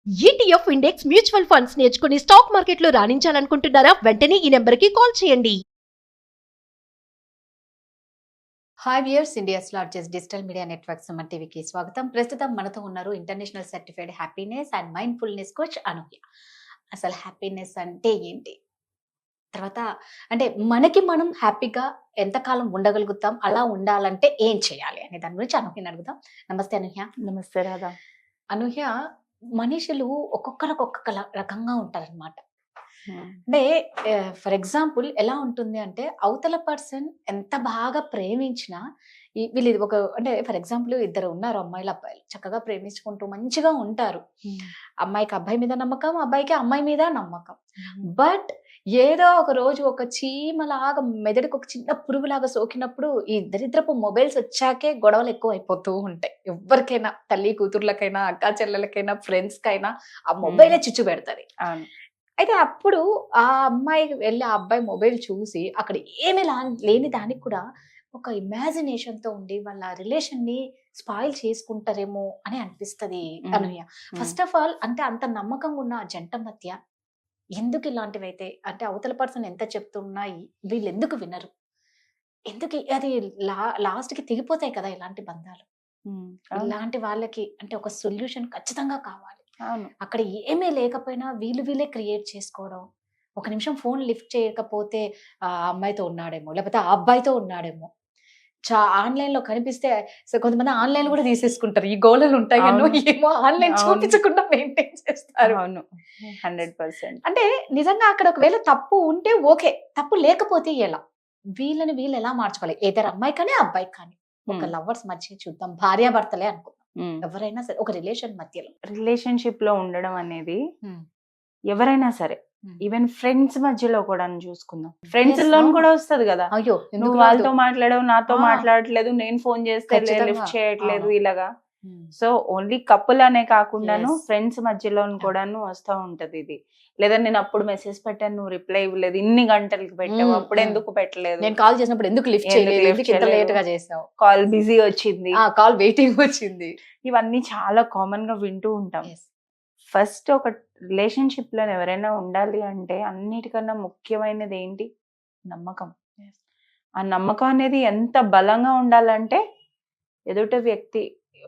ETF index mutual funds నేర్చుకుని stock మార్కెట్లో రాణించాలనుకుంటున్నారా? వెంటనే ఈ నెంబర్కి కాల్ చేయండి. Hi viewers, India's largest digital media network Suman టీవీకి స్వాగతం. ప్రస్తుతం మనతో ఉన్నారు international certified happiness and mindfulness coach Anuhya. అసలు హ్యాపీనెస్ అంటే ఏంటి, తర్వాత అంటే మనకి మనం హ్యాపీగా ఎంతకాలం ఉండగలుగుతాం, అలా ఉండాలంటే ఏం చేయాలి అనే దాని గురించి అనూహ్యని అడుగుదాం. నమస్తే అనూహ్య. నమస్తే రాధా. అనూహ్య, మనుషులు ఒక్కొక్కరు ఒక్కొక్క రకంగా ఉంటారనమాట. అంటే ఫర్ ఎగ్జాంపుల్ ఎలా ఉంటుంది అంటే, అవతల పర్సన్ ఎంత బాగా ప్రేమించినా వీళ్ళు ఒక అంటే ఫర్ ఎగ్జాంపుల్ ఇద్దరు ఉన్నారు, అమ్మాయిలు అబ్బాయిలు చక్కగా ప్రేమించుకుంటూ మంచిగా ఉంటారు. అమ్మాయికి అబ్బాయి మీద నమ్మకం, అబ్బాయికి అమ్మాయి మీద నమ్మకం. బట్ ఏదో ఒక రోజు ఒక చీమలాగా మెదడుకు ఒక చిన్న పురుగులాగా సోకినప్పుడు ఈ దరిద్రపు మొబైల్స్ వచ్చాకే గొడవలు ఎక్కువ అయిపోతూ ఉంటాయి. ఎవరికైనా, తల్లి కూతుర్లకైనా, అక్క చెల్లెలకైనా, ఫ్రెండ్స్ కైనా ఆ మొబైలే చిచ్చు పెడతారు. అయితే అప్పుడు ఆ అమ్మాయి వెళ్ళి ఆ అబ్బాయి మొబైల్ చూసి అక్కడ ఏమీ లేని దానికి కూడా ఒక ఇమాజినేషన్ తో ఉండి వాళ్ళ రిలేషన్ ని స్పాయిల్ చేసుకుంటారేమో అని అనిపిస్తుంది అనూహ్య. ఫస్ట్ ఆఫ్ ఆల్, అంటే అంత నమ్మకంగా ఉన్న ఆ జంట మధ్య ఎందుకు ఇలాంటివి అయితే, అంటే అవతల పర్సన్ ఎంత చెప్తున్నా వీళ్ళు ఎందుకు వినరు, ఎందుకు అది లాస్ట్ కి తెగిపోతాయి కదా ఇలాంటి బంధాలు. ఇలాంటి వాళ్ళకి అంటే ఒక సొల్యూషన్ ఖచ్చితంగా కావాలి. అక్కడ ఏమీ లేకపోయినా వీళ్ళే క్రియేట్ చేసుకోవడం. ఒక నిమిషం ఫోన్ లిఫ్ట్ చేయకపోతే ఆ అమ్మాయితో ఉన్నాడేమో, లేకపోతే ఆ అబ్బాయితో ఉన్నాడేమో. ఆన్లైన్ లో కనిపిస్తే కొంతమంది ఆన్లైన్ కూడా తీసేసుకుంటారు. ఈ గోళలు ఉంటాయి ఏమో ఆన్లైన్ చూపించకుండా మెయింటైన్ చేస్తారు. 100%. అంటే నిజంగా అక్కడ ఒకవేళ తప్పు ఉంటే ఓకే, తప్పు లేకపోతే ఎలా వీళ్ళు ఎలా మార్చుకోవాలి? ఏదైనా అమ్మాయి కానీ అబ్బాయి కానీ, ఒక లవర్స్ మధ్య చూద్దాం, భార్యాభర్తలే అనుకో, ఎవరైనా సరే ఒక రిలేషన్షిప్ లో ఉండడం అనేది ఎవరైనా సరే, ఈవెన్ ఫ్రెండ్స్ మధ్యలో కూడా చూసుకుందాం. ఫ్రెండ్స్ లో కూడా వస్తుంది కదా, అయ్యో నువ్వు వాళ్ళతో మాట్లాడవు, నాతో మాట్లాడట్లేదు, నేను ఫోన్ చేస్తే లిఫ్ట్ చేయట్లేదు ఇలాగా. సో ఓన్లీ కపుల్ అనే కాకుండాను ఫ్రెండ్స్ మధ్యలో కూడాను వస్తూ ఉంటది ఇది. లేదా నేను అప్పుడు మెసేజ్ పెట్టాను, నువ్వు రిప్లై ఇవ్వలేదు, ఇన్ని గంటలకి పెట్టావు, అప్పుడు ఎందుకు పెట్టలేదు, నేను కాల్ చేసినప్పుడు ఎందుకు లిఫ్ట్ చేయలేదు, లేట్ గా చేసావు, కాల్ బిజీ వచ్చింది, కాల్ వెయిటింగ్ వచ్చింది. ఇవన్నీ చాలా కామన్ గా వింటూ ఉంటాం. ఫస్ట్ ఒక రిలేషన్షిప్ లో ఎవరైనా ఉండాలి అంటే అన్నిటికన్నా ముఖ్యమైనది ఏంటి? నమ్మకం. ఆ నమ్మకం అనేది ఎంత బలంగా ఉండాలంటే, ఎదుట వ్యక్తి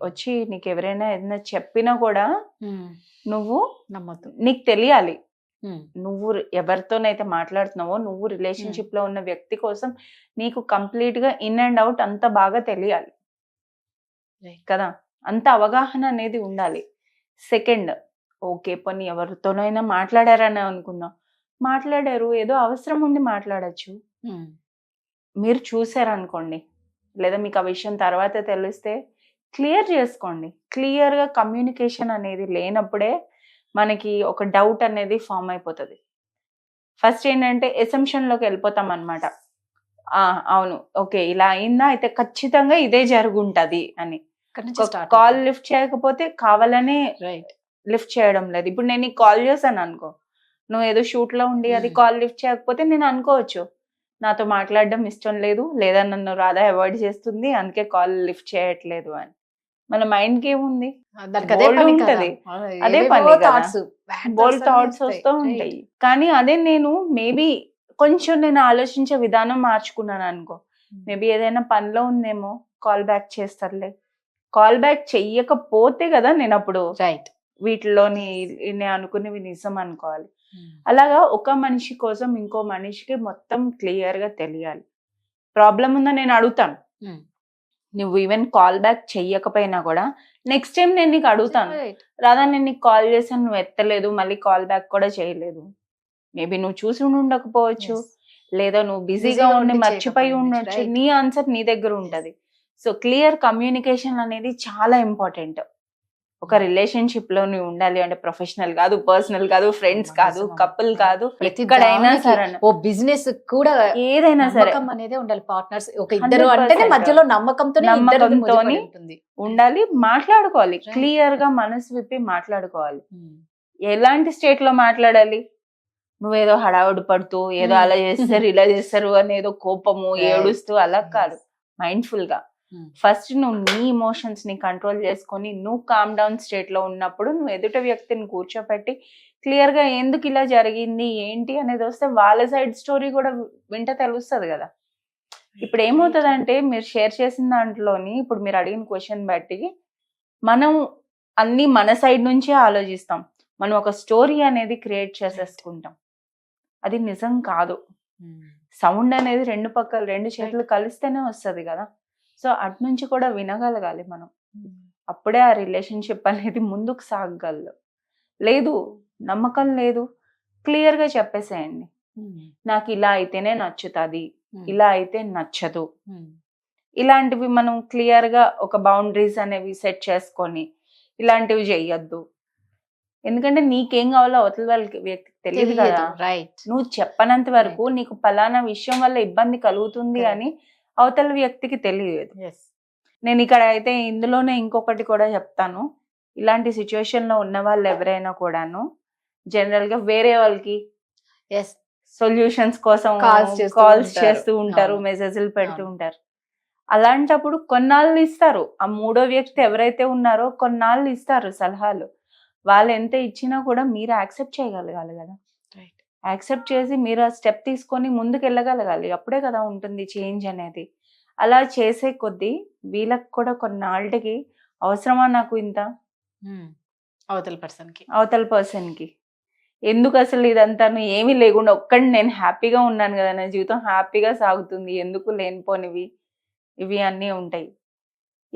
వచ్చి నీకు ఎవరైనా ఏదైనా చెప్పినా కూడా నువ్వు నమ్మద్దు. నీకు తెలియాలి నువ్వు ఎవరితోనైతే మాట్లాడుతున్నావో, నువ్వు రిలేషన్షిప్ లో ఉన్న వ్యక్తి కోసం నీకు కంప్లీట్ గా ఇన్ అండ్ అవుట్ అంత బాగా తెలియాలి కదా, అంత అవగాహన అనేది ఉండాలి. సెకండ్, ఓకే పని ఎవరితోనైనా మాట్లాడారని అనుకుందాం, మాట్లాడారు, ఏదో అవసరం ఉండి మాట్లాడచ్చు, మీరు చూసారనుకోండి, లేదా మీకు ఆ విషయం తర్వాత తెలిస్తే క్లియర్ చేసుకోండి. క్లియర్గా కమ్యూనికేషన్ అనేది లేనప్పుడే మనకి ఒక డౌట్ అనేది ఫామ్ అయిపోతుంది. ఫస్ట్ ఏంటంటే ఎసంప్షన్లోకి వెళ్ళిపోతాం అనమాట. అవును, ఓకే ఇలా అయిందా, అయితే ఖచ్చితంగా ఇదే జరుగుంటది అని. కాల్ లిఫ్ట్ చేయకపోతే కావాలనే లిఫ్ట్ చేయడం లేదు. ఇప్పుడు నేను నీకు కాల్ చేశాను అనుకో, నువ్వు ఏదో షూట్ లో ఉండి అది కాల్ లిఫ్ట్ చేయకపోతే నేను అనుకోవచ్చు నాతో మాట్లాడడం ఇష్టం లేదు, లేదా నన్ను రాధా అవాయిడ్ చేస్తుంది, అందుకే కాల్ లిఫ్ట్ చేయట్లేదు అని. మన మైండ్ కి ఏముంది, ఉంటది, అదే పని, బోల్డ్ థాట్స్ వస్తూ ఉంటాయి. కానీ అదే నేను మేబీ కొంచెం నేను ఆలోచించే విధానం మార్చుకున్నాను అనుకో, మేబీ ఏదైనా పనిలో ఉందేమో, కాల్ బ్యాక్ చేస్తారులే, కాల్ బ్యాక్ చెయ్యకపోతే కదా నేను అప్పుడు వీటిలోని నేను అనుకునేవి నిజం అనుకోవాలి. అలాగా ఒక మనిషి కోసం ఇంకో మనిషికి మొత్తం క్లియర్ గా తెలియాలి. ప్రాబ్లం ఉందా నేను అడుగుతాను, నువ్వు ఈవెన్ కాల్ బ్యాక్ చెయ్యకపోయినా కూడా నెక్స్ట్ టైం నేను నీకు అడుగుతాను, రాదా నేను నీకు కాల్ చేశాను, నువ్వు ఎత్తలేదు, మళ్ళీ కాల్ బ్యాక్ కూడా చేయలేదు, మేబీ నువ్వు చూసి ఉండకపోవచ్చు, లేదా నువ్వు బిజీగా ఉండి మర్చిపోయి ఉండొచ్చు, నీ ఆన్సర్ నీ దగ్గర ఉంటది. సో క్లియర్ కమ్యూనికేషన్ అనేది చాలా ఇంపార్టెంట్. ఒక రిలేషన్షిప్ లో నువ్వు ఉండాలి అంటే ప్రొఫెషనల్ కాదు, పర్సనల్ కాదు, ఫ్రెండ్స్ కాదు, కపుల్ కాదు, ఎక్కడైనా సరే, ఓ బిజినెస్ కూడా ఏదైనా సరే అనేది ఉండాలి. పార్ట్నర్స్ ఒక ఇద్దరు అంటే మధ్యలో నమ్మకంతో ఉండాలి, మాట్లాడుకోవాలి, క్లియర్ గా మనసు విప్పి మాట్లాడుకోవాలి. ఎలాంటి స్టేట్ లో మాట్లాడాలి? నువ్వేదో హడావుడి పడుతూ ఏదో అలా చేస్తారు ఇలా చేస్తారు అని ఏదో కోపము ఏడుస్తూ అలా కాదు, మైండ్ఫుల్ గా ఫస్ట్ నువ్వు నీ ఇమోషన్స్ ని కంట్రోల్ చేసుకొని నువ్వు కామ్ డౌన్ స్టేట్ లో ఉన్నప్పుడు నువ్వు ఎదుట వ్యక్తిని కూర్చోపెట్టి క్లియర్ గా ఎందుకు ఇలా జరిగింది ఏంటి అనేది వస్తే వాళ్ళ సైడ్ స్టోరీ కూడా వింటే తెలుస్తుంది కదా. ఇప్పుడు ఏమవుతుందంటే మీరు షేర్ చేసిన దాంట్లోని ఇప్పుడు మీరు అడిగిన క్వశ్చన్ బట్టి మనం అన్ని మన సైడ్ నుంచే ఆలోచిస్తాం, మనం ఒక స్టోరీ అనేది క్రియేట్ చేసేసుకుంటాం. అది నిజం కాదు. సౌండ్ అనేది రెండు చేతులు కలిస్తేనే వస్తుంది కదా. సో అటు నుంచి కూడా వినగలగాలి మనం, అప్పుడే ఆ రిలేషన్షిప్ అనేది ముందుకు సాగగలదు. లేదు నమ్మకం లేదు, క్లియర్ గా చెప్పేసేయండి, నాకు ఇలా అయితేనే నచ్చుతుంది, ఇలా అయితే నచ్చదు. ఇలాంటివి మనం క్లియర్ గా ఒక బౌండరీస్ అనేవి సెట్ చేసుకొని ఇలాంటివి చెయ్యొద్దు. ఎందుకంటే నీకేం కావాలో అవతల వాళ్ళకి వ్యక్తికి తెలియదు కదా. రైట్. నువ్వు చెప్పనంత వరకు నీకు పలానా విషయం వల్ల ఇబ్బంది కలుగుతుంది అని అవతల వ్యక్తికి తెలియదు. నేను ఇక్కడ అయితే ఇందులోనే ఇంకొకటి కూడా చెప్తాను. ఇలాంటి సిచ్యువేషన్ లో ఉన్న వాళ్ళు ఎవరైనా కూడాను జనరల్ గా వేరే వాళ్ళకి సొల్యూషన్స్ కోసం కాల్స్ చేస్తూ ఉంటారు, మెసేజ్లు పెడుతూ ఉంటారు. అలాంటప్పుడు కొన్నాళ్ళు ఇస్తారు, ఆ మూడో వ్యక్తి ఎవరైతే ఉన్నారో కొన్నాళ్ళు ఇస్తారు సలహాలు. వాళ్ళు ఎంత ఇచ్చినా కూడా మీరు యాక్సెప్ట్ చేయగలగాలి కదా. యాక్సెప్ట్ చేసి మీరు ఆ స్టెప్ తీసుకొని ముందుకు వెళ్ళగలగాలి, అప్పుడే కదా ఉంటుంది చేంజ్ అనేది. అలా చేసే కొద్దీ వీళ్ళకి కూడా కొన్నాళ్ళకి అవసరమా నాకు ఇంత, అవతల పర్సన్కి ఎందుకు అసలు ఇదంతా ఏమీ లేకుండా ఒక్కడి నేను హ్యాపీగా ఉన్నాను కదా, నా జీవితం హ్యాపీగా సాగుతుంది, ఎందుకు లేనిపోనివి ఇవి అన్నీ ఉంటాయి.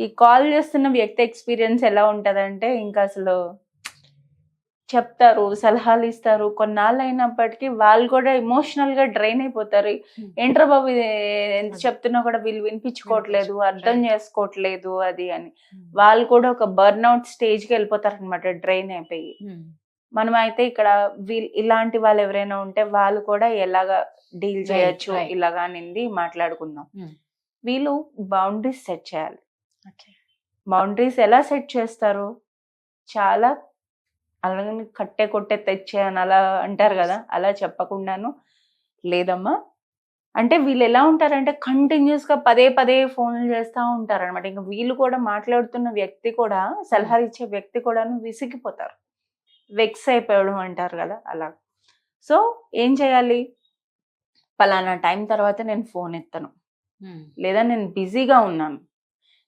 ఈ కాల్ చేస్తున్న వ్యక్తి ఎక్స్పీరియన్స్ ఎలా ఉంటదంటే ఇంకా అసలు చెప్తారు, సలహాలు ఇస్తారు, కొన్నాళ్ళు అయినప్పటికీ వాళ్ళు కూడా ఎమోషనల్ గా డ్రైన్ అయిపోతారు. ఏంట్రా బాబు ఎంత చెప్తున్నా కూడా వీళ్ళు వినిపించుకోవట్లేదు, అర్థం చేసుకోవట్లేదు అది అని. వాళ్ళు కూడా ఒక బర్న్అవుట్ స్టేజ్ కి వెళ్ళిపోతారు అనమాట, డ్రైన్ అయిపోయి. మనం అయితే ఇక్కడ ఇలాంటి వాళ్ళు ఎవరైనా ఉంటే వాళ్ళు కూడా ఎలాగా డీల్ చేయొచ్చు ఇలాగా అనేది మాట్లాడుకుందాం. వీళ్ళు బౌండరీస్ సెట్ చేయాలి. బౌండరీస్ ఎలా సెట్ చేస్తారు, చాలా అలాగే కట్టే కొట్టే తెచ్చే అని అలా అంటారు కదా, అలా చెప్పకుండాను లేదమ్మా అంటే వీళ్ళు ఎలా ఉంటారంటే కంటిన్యూస్ గా పదే పదే ఫోన్లు చేస్తూ ఉంటారు అనమాట. ఇంకా వీళ్ళు కూడా మాట్లాడుతున్న వ్యక్తి కూడా సలహా ఇచ్చే వ్యక్తి కూడా విసిగిపోతారు, వెక్స్ అయిపోవడం అంటారు కదా అలా. సో ఏం చేయాలి, పలానా టైం తర్వాత నేను ఫోన్ ఎత్తను, లేదా నేను బిజీగా ఉన్నాను,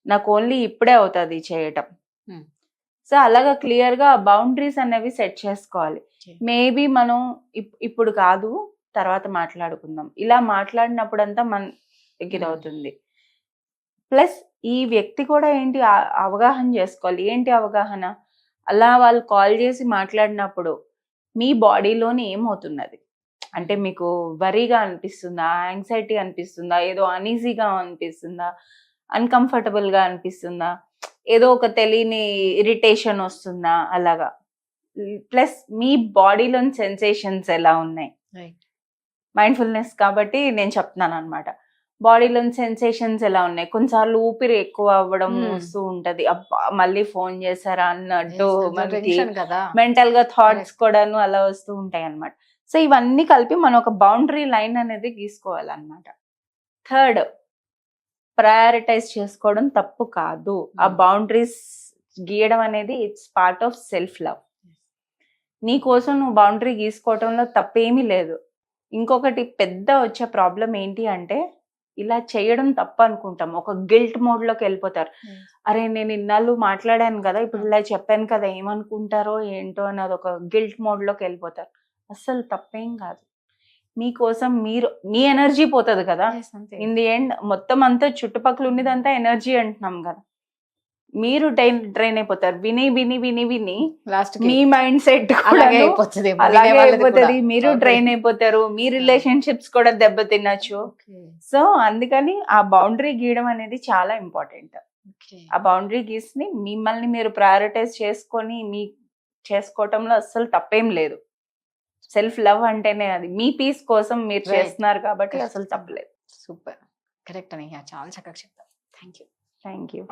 నాకు ఓన్లీ ఇప్పుడే అవుతుంది చేయటం. సో అలాగా క్లియర్ గా బౌండరీస్ అనేవి సెట్ చేసుకోవాలి. మేబీ మనం ఇప్పుడు కాదు తర్వాత మాట్లాడుకుందాం, ఇలా మాట్లాడినప్పుడంతా మన ఎగిరవుతుంది. ప్లస్ ఈ వ్యక్తి కూడా ఏంటి అవగాహన చేసుకోవాలి. ఏంటి అవగాహన, అలా వాళ్ళు కాల్ చేసి మాట్లాడినప్పుడు మీ బాడీలోని ఏమవుతున్నది అంటే మీకు వరీగా అనిపిస్తుందా, యాంగ్జైటీ అనిపిస్తుందా, ఏదో అనీజీగా అనిపిస్తుందా, అన్కంఫర్టబుల్ గా అనిపిస్తుందా, ఏదో ఒక తెలియని ఇరిటేషన్ వస్తుందా అలాగా. ప్లస్ మీ బాడీలోని సెన్సేషన్స్ ఎలా ఉన్నాయి, మైండ్ఫుల్నెస్ కాబట్టి నేను చెప్తున్నాను అనమాట. బాడీలోని సెన్సేషన్స్ ఎలా ఉన్నాయి, కొన్నిసార్లు ఊపిరి ఎక్కువ అవ్వడం వస్తూ ఉంటది, అబ్బా మళ్ళీ ఫోన్ చేశారా అన్నట్టు మనకి మెంటల్ గా థాట్స్ కూడాను అలా వస్తూ ఉంటాయి అనమాట. సో ఇవన్నీ కలిపి మనం ఒక బౌండరీ లైన్ అనేది గీసుకోవాలన్నమాట. థర్డ్, ప్రయారిటైజ్ చేసుకోవడం తప్పు కాదు. ఆ బౌండరీస్ గీయడం అనేది it's part of self love. నీ కోసం నువ్వు బౌండరీ గీసుకోవడంలో తప్పేమీ లేదు. ఇంకొకటి పెద్ద వచ్చే ప్రాబ్లం ఏంటి అంటే ఇలా చేయడం తప్పు అనుకుంటాం, ఒక గిల్ట్ మోడ్ లోకి వెళ్ళిపోతారు. అరే నేను ఇన్నాళ్ళు మాట్లాడాను కదా, ఇప్పుడు ఇలా చెప్పాను కదా, ఏమనుకుంటారో ఏంటో అని అదొక గిల్ట్ మోడ్ లోకి వెళ్ళిపోతారు. అస్సలు తప్పేం కాదు. మీకోసం మీరు మీ ఎనర్జీ పోతుంది కదా, ఇన్ ది ఎండ్ మొత్తం అంతా చుట్టుపక్కల ఉన్నదంతా ఎనర్జీ అంటున్నాం కదా, మీరు డ్రైన్ అయిపోతారు. విని విని విని విని మీ మైండ్ సెట్ అలాగే అయిపోతుంది, మీరు డ్రైన్ అయిపోతారు, మీ రిలేషన్షిప్స్ కూడా దెబ్బతినచ్చు. సో అందుకని ఆ బౌండరీ గీయడం అనేది చాలా ఇంపార్టెంట్. ఆ బౌండరీ గీసి మిమ్మల్ని మీరు ప్రయారిటైజ్ చేసుకొని మీ చేసుకోవటంలో అస్సలు తప్పేం లేదు. సెల్ఫ్ లవ్ అంటేనే అది, మీ పీస్ కోసం మీరు చేస్తున్నారు కాబట్టి అసలు తప్పలేదు. సూపర్, కరెక్ట్ అని చాలా చక్కగా చెప్తారు. Thank you.